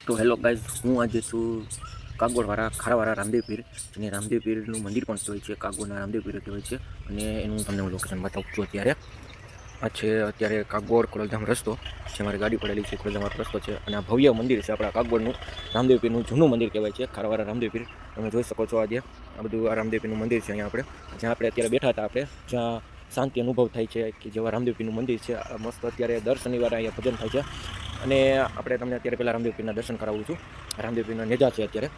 તો hello guys, હું આજે છું કાગોળવાળા ખારાવાળા રામદેવ પીર. અને રામદેવ પીરનું મંદિર પણ કહેવાય છે, કાગોળના રામદેવ પીર કહેવાય છે. અને એનું તમને હું લોકેશન બતાવું છું અત્યારે. આ છે અત્યારે કાગોળ ખોડલધામ રસ્તો જે મારી ગાડી પડેલી છે, ખોડલધામ રસ્તો છે. અને આ ભવ્ય મંદિર છે આપણા કાગોળનું રામદેવ પીરનું જૂનું મંદિર કહેવાય છે, ખારાવાળા રામદેવ પીર. તમે જોઈ શકો છો આજે આ બધું આ રામદેવ પીરનું મંદિર છે. અહીંયા આપણે જ્યાં આપણે અત્યારે બેઠા હતા, આપણે જ્યાં શાંતિ અનુભવ થાય છે કે જેવા રામદેવ પીરનું મંદિર છે. મસ્ત અત્યારે દર શનિવારે અહીંયા ભજન થાય છે. અને આપણે તમને અત્યારે પહેલાં રામદેવ પીરના દર્શન કરાવું છું. રામદેવ પીરના નેજા છે અત્યારે.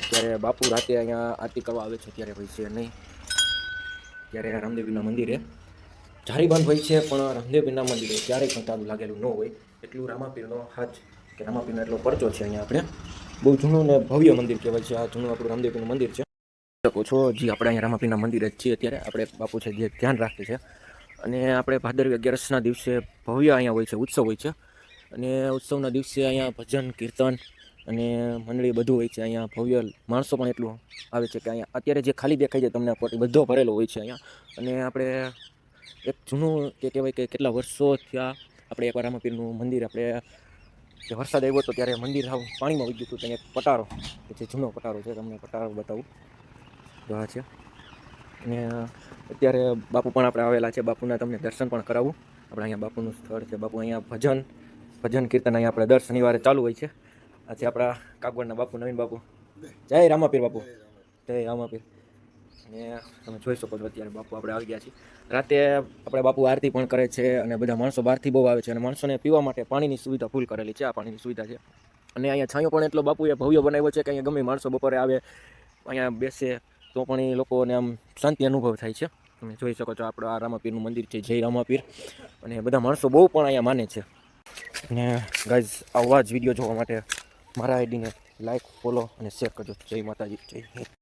અત્યારે બાપુ રાતે અહીંયા આરતી કરવા આવે છે, ત્યારે હોય છે નહીં. ત્યારે રામદેવ પીરના મંદિરે જારીબાંધ હોય છે, પણ રામદેવ પીરના મંદિરે ક્યારેય પણ તારું લાગેલું ન હોય. એટલું રામાપીરનો હાથ કે રામાપીરનો એટલો પરચો છે અહીંયા. આપણે બહુ જૂનું ને ભવ્ય મંદિર કહેવાય છે. આ જૂનું આપણું રામદેવ પીરનું મંદિર છે. શકો છો જે આપણે અહીંયા રામાપીરના મંદિરે જ છીએ અત્યારે. આપણે બાપુ છે જે ધ્યાન રાખે છે. અને આપણે ભાદરવી 11ના દિવસે ભવ્ય અહીંયા હોય છે, ઉત્સવ હોય છે. અને ઉત્સવના દિવસે અહીંયા ભજન કીર્તન અને મંડળી બધું હોય છે. અહીંયા ભવ્ય માણસો પણ એટલું આવે છે કે અહીંયા અત્યારે જે ખાલી દેખાય છે તમને બધો ભરેલો હોય છે અહીંયા. અને આપણે એક જૂનું કે કહેવાય કે કેટલા વર્ષો થયા આપણે એકવાર રામાપીરનું મંદિર, આપણે જે વરસાદ આવ્યો હતો ત્યારે મંદિર પાણીમાં વહી ગયું હતું. ત્યાં એક પટારો જે જૂનો પટારો છે, તમને પટારો બતાવું તો આ છે. અને અત્યારે બાપુ પણ આપણે આવેલા છે, બાપુના તમને દર્શન પણ કરાવું. આપણે અહીંયા બાપુનું સ્થળ છે. બાપુ અહીંયા ભજન કીર્તન અહીંયા આપણે દર શનિવારે ચાલુ હોય છે. આ છે આપણા કાગોળના બાપુ, નવીન બાપુ. જય રામાપીર બાપુ, જય રામાપીર. અને તમે જોઈ શકો છો અત્યારે બાપુ આપણે આવી ગયા છીએ. રાતે આપણે બાપુ આરતી પણ કરે છે. અને બધા માણસો બહારથી બહુ આવે છે. અને માણસોને પીવા માટે પાણીની સુવિધા ફૂલ કરેલી છે. આ પાણીની સુવિધા છે. અને અહીંયા છાંયો પણ એટલો બાપુએ ભવ્ય બનાવ્યો છે કે અહીંયા ગમે માણસો બપોરે આવે, અહીંયા બેસે તો પણ એ લોકોને આમ શાંતિ અનુભવ થાય છે. તમે જોઈ શકો છો આપણું આ રામાપીરનું મંદિર છે, જય રામાપીર. અને બધા માણસો બહુ પણ અહીંયા માને છે. અને ગાઈઝ, આવા જ વિડીયો જોવા માટે મારા આઈડીને લાઈક, ફોલો અને શેર કરજો. જય માતાજી, જય હિન્દ.